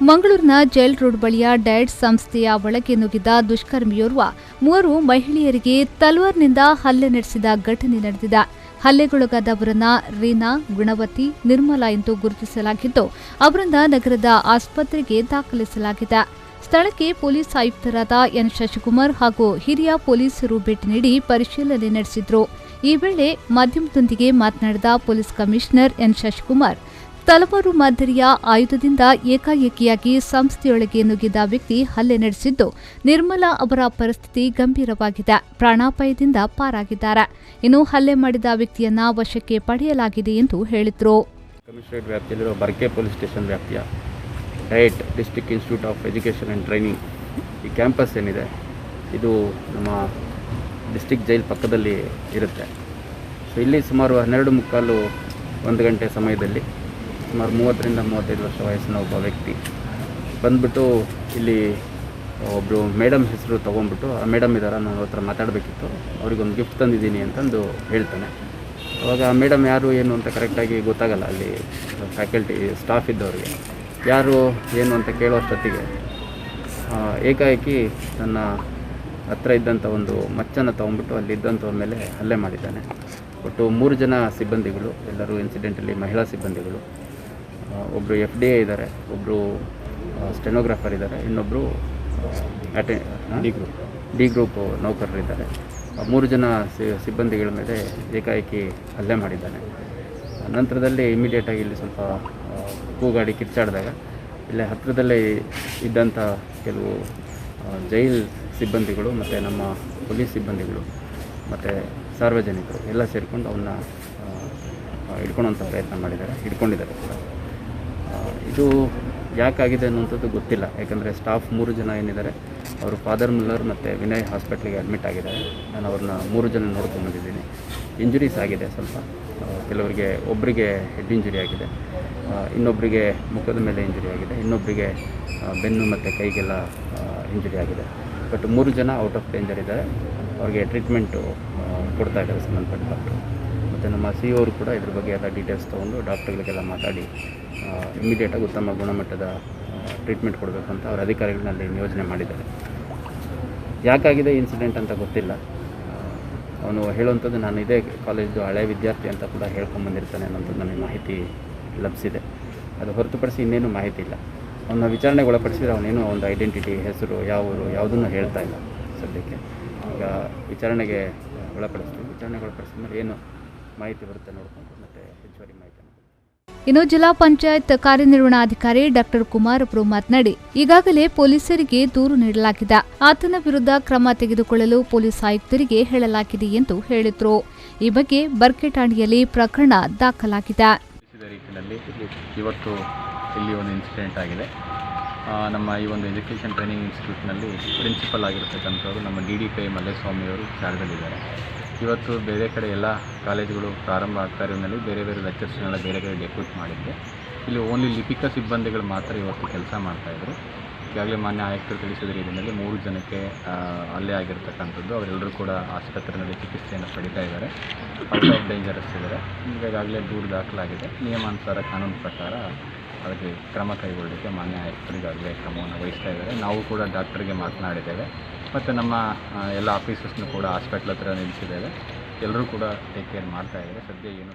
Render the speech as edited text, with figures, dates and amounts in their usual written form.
ಮಂಗಳೂರಿನ jail road ಬಳಿಯ diet ಸಂಸ್ಥೆಯ ಒಳಗೆ ನುಗ್ಗಿದ ದುಷ್ಕರ್ಮಿಯೋರ್ವ 3 ಮಹಿಳೆಯರಿಗೆ ತಲ್ವಾರ್ನಿಂದ ಹಲ್ಲೆ ನಡೆಸಿದ ಘಟನೆ ನಡೆದಿದೆ. ಹಲ್ಲೆಗೊಳಗಾದವರನ್ನ ರೀನಾ, ಗುಣವತಿ, ನಿರ್ಮಲಾ ಎಂದು ಗುರುತಿಸಲಾಗಿದ್ದು, ಅವರನ್ನ ನಗರದ ಆಸ್ಪತ್ರೆಗೆ ದಾಖಲಿಸಲಾಗಿದೆ. ಸ್ಥಳಕ್ಕೆ ಪೊಲೀಸ್ ಆಯುಕ್ತರಾದ ಎನ್ ಶಶಿಕುಮಾರ್ ಹಾಗೂ ಹಿರಿಯ ಪೊಲೀಸರು ಭೇಟಿ ನೀಡಿ ಪರಿಶೀಲನೆ ನಡೆಸಿದ್ರು. ಈ ವೇಳೆ ಮಾಧ್ಯಮದೊಂದಿಗೆ ಮಾತನಾಡಿದ ಪೊಲೀಸ್ ಕಮಿಷನರ್ ಎನ್ ಶಶಿಕುಮಾರ್, ತಲವಾರು ಮಾದರಿಯ ಆಯುಧದಿಂದ ಏಕಾಏಕಿಯಾಗಿ ಸಂಸ್ಥೆಯೊಳಗೆ ನುಗ್ಗಿದ ವ್ಯಕ್ತಿ ಹಲ್ಲೆ ನಡೆಸಿದ್ದು, ನಿರ್ಮಲಾ ಅವರ ಪರಿಸ್ಥಿತಿ ಗಂಭೀರವಾಗಿದೆ, ಪ್ರಾಣಾಪಾಯದಿಂದ ಪಾರಾಗಿದ್ದಾರೆ. ಇನ್ನು ಹಲ್ಲೆ ಮಾಡಿದ ವ್ಯಕ್ತಿಯನ್ನ ವಶಕ್ಕೆ ಪಡೆಯಲಾಗಿದೆ ಎಂದು ಹೇಳಿದರು. ಕಮಿಷನರೇಟ್ ವ್ಯಾಪ್ತಿಯಲ್ಲಿರುವ ಬರ್ಕೆ ಪೊಲೀಸ್ ಸ್ಟೇಷನ್ ವ್ಯಾಪ್ತಿಯ diet district institute of education and training ಈ ಕ್ಯಾಂಪಸ್ ಏನಿದೆ, ಇದು ನಮ್ಮ ಡಿಸ್ಟ್ರಿಕ್ಟ್ ಜೈಲ್ ಪಕ್ಕದಲ್ಲಿ ಇರುತ್ತೆ. ಸೊ ಇಲ್ಲಿ ಸುಮಾರು 12:45 ಗಂಟೆ ಸಮಯದಲ್ಲಿ ಸುಮಾರು 30ರಿಂದ 35 ವರ್ಷ ವಯಸ್ಸಿನ ಒಬ್ಬ ವ್ಯಕ್ತಿ ಬಂದುಬಿಟ್ಟು ಇಲ್ಲಿ ಒಬ್ಬರು ಮೇಡಮ್ ಹೆಸರು ತೊಗೊಂಡ್ಬಿಟ್ಟು, ಆ ಮೇಡಮ್ ಇದ್ದಾರೆ, ನಾನು ಅವ್ರ ಹತ್ರ ಮಾತಾಡಬೇಕಿತ್ತು, ಅವ್ರಿಗೊಂದು ಗಿಫ್ಟ್ ತಂದಿದ್ದೀನಿ ಅಂತಂದು ಹೇಳ್ತಾನೆ. ಅವಾಗ ಆ ಮೇಡಮ್ ಯಾರು ಏನು ಅಂತ ಕರೆಕ್ಟಾಗಿ ಗೊತ್ತಾಗಲ್ಲ. ಅಲ್ಲಿ ಫ್ಯಾಕಲ್ಟಿ ಸ್ಟಾಫ್ ಇದ್ದವ್ರಿಗೆ ಯಾರು ಏನು ಅಂತ ಕೇಳೋಷ್ಟೊತ್ತಿಗೆ ಏಕಾಏಕಿ ನನ್ನ ಹತ್ರ ಇದ್ದಂಥ ಒಂದು ಮಚ್ಚನ್ನು ತೊಗೊಂಡ್ಬಿಟ್ಟು ಅಲ್ಲಿದ್ದಂಥವ್ರ ಮೇಲೆ ಹಲ್ಲೆ ಮಾಡಿದ್ದಾನೆ. ಒಟ್ಟು 3 ಜನ ಸಿಬ್ಬಂದಿಗಳು, ಎಲ್ಲರೂ ಇನ್ಸಿಡೆಂಟಲ್ಲಿ ಮಹಿಳಾ ಸಿಬ್ಬಂದಿಗಳು. ಒಬ್ಬರು FDA ಇದ್ದಾರೆ, ಒಬ್ಬರು ಸ್ಟೆನೋಗ್ರಾಫರ್ ಇದ್ದಾರೆ, ಇನ್ನೊಬ್ಬರು ಡಿ ಗ್ರೂಪ್ ನೌಕರರಿದ್ದಾರೆ. 3 ಜನ ಸಿಬ್ಬಂದಿಗಳ ಮೇಲೆ ಏಕಾಏಕಿ ಹಲ್ಲೆ ಮಾಡಿದ್ದಾನೆ. ನಂತರದಲ್ಲಿ ಇಮಿಡಿಯೇಟಾಗಿ ಇಲ್ಲಿ ಸ್ವಲ್ಪ ಕೂಗಾಡಿ ಕಿರ್ಚಾಡಿದಾಗ ಇಲ್ಲೇ ಹತ್ತಿರದಲ್ಲೇ ಇದ್ದಂಥ ಕೆಲವು ಜೈಲ್ ಸಿಬ್ಬಂದಿಗಳು ಮತ್ತು ನಮ್ಮ ಪೊಲೀಸ್ ಸಿಬ್ಬಂದಿಗಳು ಮತ್ತು ಸಾರ್ವಜನಿಕರು ಎಲ್ಲ ಸೇರಿಕೊಂಡು ಅವನ್ನ ಹಿಡ್ಕೊಳ್ಳೋಂಥ ಪ್ರಯತ್ನ ಮಾಡಿದ್ದಾರೆ, ಹಿಡ್ಕೊಂಡಿದ್ದಾರೆ ಕೂಡ. ಇದು ಯಾಕಾಗಿದೆ ಅನ್ನುವಂಥದ್ದು ಗೊತ್ತಿಲ್ಲ. ಯಾಕಂದರೆ ಸ್ಟಾಫ್ 3 ಜನ ಏನಿದ್ದಾರೆ ಅವರು ಫಾದರ್ ಮುಲ್ಲರ್ ಮತ್ತು ವಿನಯ್ ಹಾಸ್ಪಿಟ್ಲಿಗೆ ಅಡ್ಮಿಟ್ ಆಗಿದ್ದಾರೆ. ನಾನು ಅವ್ರನ್ನ 3 ಜನ ನೋಡ್ಕೊಂಡು ಬಂದಿದ್ದೀನಿ. ಇಂಜುರೀಸ್ ಆಗಿದೆ ಸ್ವಲ್ಪ, ಕೆಲವರಿಗೆ ಒಬ್ಬರಿಗೆ ಹೆಡ್ ಇಂಜುರಿ ಆಗಿದೆ, ಇನ್ನೊಬ್ಬರಿಗೆ ಮುಖದ ಮೇಲೆ ಇಂಜುರಿ ಆಗಿದೆ, ಇನ್ನೊಬ್ಬರಿಗೆ ಬೆನ್ನು ಮತ್ತು ಕೈಗೆಲ್ಲ ಇಂಜುರಿ ಆಗಿದೆ. ಬಟ್ 3 ಜನ ಔಟ್ ಆಫ್ ಡೇಂಜರ್ ಇದ್ದಾರೆ. ಅವ್ರಿಗೆ ಟ್ರೀಟ್ಮೆಂಟು ಕೊಡ್ತಾ ಇದ್ದಾರೆ ಸಂಬಂಧಪಟ್ಟ ಡಾಕ್ಟ್ರು. ಮತ್ತು ನಮ್ಮ CEO ಅವರು ಕೂಡ ಇದ್ರ ಬಗ್ಗೆ ಎಲ್ಲ ಡೀಟೇಲ್ಸ್ ತೊಗೊಂಡು ಡಾಕ್ಟ್ರುಗಳಿಗೆಲ್ಲ ಮಾತಾಡಿ ಇಮಿಡಿಯೇಟಾಗಿ ಉತ್ತಮ ಗುಣಮಟ್ಟದ ಟ್ರೀಟ್ಮೆಂಟ್ ಕೊಡಬೇಕು ಅಂತ ಅವ್ರ ಅಧಿಕಾರಿಗಳನ್ನಲ್ಲಿ ನಿಯೋಜನೆ ಮಾಡಿದ್ದಾರೆ. ಯಾಕಾಗಿದೆ ಇನ್ಸಿಡೆಂಟ್ ಅಂತ ಗೊತ್ತಿಲ್ಲ. ಅವನು ಹೇಳುವಂಥದ್ದು, ನಾನು ಇದೇ ಕಾಲೇಜು ಹಳೆಯ ವಿದ್ಯಾರ್ಥಿ ಅಂತ ಕೂಡ ಹೇಳ್ಕೊಂಬಂದಿರ್ತಾನೆ ಅನ್ನೋಂಥದ್ದು ನನಗೆ ಮಾಹಿತಿ ಲಭಿಸಿದೆ. ಅದು ಹೊರತುಪಡಿಸಿ ಇನ್ನೇನು ಮಾಹಿತಿ ಇಲ್ಲ. ಅವನ್ನ ವಿಚಾರಣೆಗೆ ಒಳಪಡಿಸಿದರೆ ಅವನೇನು ಒಂದು ಐಡೆಂಟಿಟಿ, ಹೆಸರು, ಯಾವ ಊರು ಯಾವುದನ್ನು ಹೇಳ್ತಾ ಇಲ್ಲ ಸದ್ಯಕ್ಕೆ. ಈಗ ವಿಚಾರಣೆಗೆ ಒಳಪಡಿಸ್ತೀವಿ. ವಿಚಾರಣೆಗೆ ಒಳಪಡಿಸಿದ ಮೇಲೆ ಏನು ಮಾಹಿತಿ ಬರುತ್ತೆ ನೋಡಿಕೊಂಡು ಮತ್ತೆ ಹೆಚ್ಚುವರಿ ಮಾಹಿತಿ. ಇನ್ನು ಜಿಲ್ಲಾ ಪಂಚಾಯತ್ ಕಾರ್ಯನಿರ್ವಹಣಾಧಿಕಾರಿ ಡಾಕ್ಟರ್ ಕುಮಾರ್ ಅವರು ಮಾತನಾಡಿ, ಈಗಾಗಲೇ ಪೊಲೀಸರಿಗೆ ದೂರು ನೀಡಲಾಗಿದೆ, ಆತನ ವಿರುದ್ಧ ಕ್ರಮ ತೆಗೆದುಕೊಳ್ಳಲು ಪೊಲೀಸ್ ಆಯುಕ್ತರಿಗೆ ಹೇಳಲಾಗಿದೆ ಎಂದು ಹೇಳಿದರು. ಈ ಬಗ್ಗೆ ಬರ್ಕೆ ಠಾಣೆಯಲ್ಲಿ ಪ್ರಕರಣ ದಾಖಲಾಗಿದೆ. ಇವತ್ತು ಇಲ್ಲಿ ಒಂದು ಇನ್ಸಿಡೆಂಟ್ ಆಗಿದೆ. ನಮ್ಮ ಈ ಒಂದು ಎಜುಕೇಷನ್ ಟ್ರೈನಿಂಗ್ ಇನ್ಸ್ಟಿಟ್ಯೂಟ್ನಲ್ಲಿ ಪ್ರಿನ್ಸಿಪಲ್ ಆಗಿರ್ತಕ್ಕಂಥವ್ರು ನಮ್ಮ DDPI ಮಲ್ಲೇಸ್ವಾಮಿಯವರು ಚಾರ್ಜಲ್ಲಿದ್ದಾರೆ. ಇವತ್ತು ಬೇರೆ ಕಡೆ ಎಲ್ಲ ಕಾಲೇಜುಗಳು ಪ್ರಾರಂಭ ಆಗ್ತಾ ಇರೋದ್ರಲ್ಲಿ ಬೇರೆ ಬೇರೆ ಲೆಕ್ಚರ್ಸ್ನೆಲ್ಲ ಬೇರೆ ಕಡೆ ಡೆಪ್ಯೂಟ್ ಮಾಡಿದ್ದೆ. ಇಲ್ಲಿ ಓನ್ಲಿ ಲಿಪಿಕ ಸಿಬ್ಬಂದಿಗಳು ಮಾತ್ರ ಇವತ್ತು ಕೆಲಸ ಮಾಡ್ತಾಯಿದ್ರು. ಈಗಾಗಲೇ ಮಾನ್ಯ ಆಯುಕ್ತರು ತಿಳಿಸಿದ ರೀತಿಯಲ್ಲಿ 3 ಜನಕ್ಕೆ ಹಲ್ಲೆ ಆಗಿರ್ತಕ್ಕಂಥದ್ದು. ಅವರೆಲ್ಲರೂ ಕೂಡ ಆಸ್ಪತ್ರೆಯಲ್ಲಿ ಚಿಕಿತ್ಸೆಯನ್ನು ಪಡಿತಾ ಇದ್ದಾರೆ, ಔಟ್ ಆಫ್ ಡೇಂಜರಸ್ ಇದ್ದಾರೆ. ಈಗಾಗಲೇ ದೂರು ದಾಖಲಾಗಿದೆ. ನಿಯಮಾನುಸಾರ ಕಾನೂನು ಪ್ರಕಾರ ಅದಕ್ಕೆ ಕ್ರಮ ಕೈಗೊಳ್ಳಲಿಕ್ಕೆ ಮಾನ್ಯ ಆಯುಕ್ತರಿಗಾಗಲೇ ಕ್ರಮವನ್ನು ವಹಿಸ್ತಾ ಇದ್ದಾರೆ. ನಾವು ಕೂಡ ಡಾಕ್ಟರ್ಗೆ ಮಾತನಾಡಿದ್ದೇವೆ ಮತ್ತು ನಮ್ಮ ಎಲ್ಲ ಆಫೀಸರ್ಸ್ನು ಕೂಡ ಹಾಸ್ಪಿಟ್ಲ್ ಹತ್ರ ನಿಲ್ಲಿಸಿದ್ದೇವೆ. ಎಲ್ಲರೂ ಕೂಡ ಟೇಕ್ ಕೇರ್ ಮಾಡ್ತಾ ಇದ್ದಾರೆ. ಸದ್ಯ ಏನು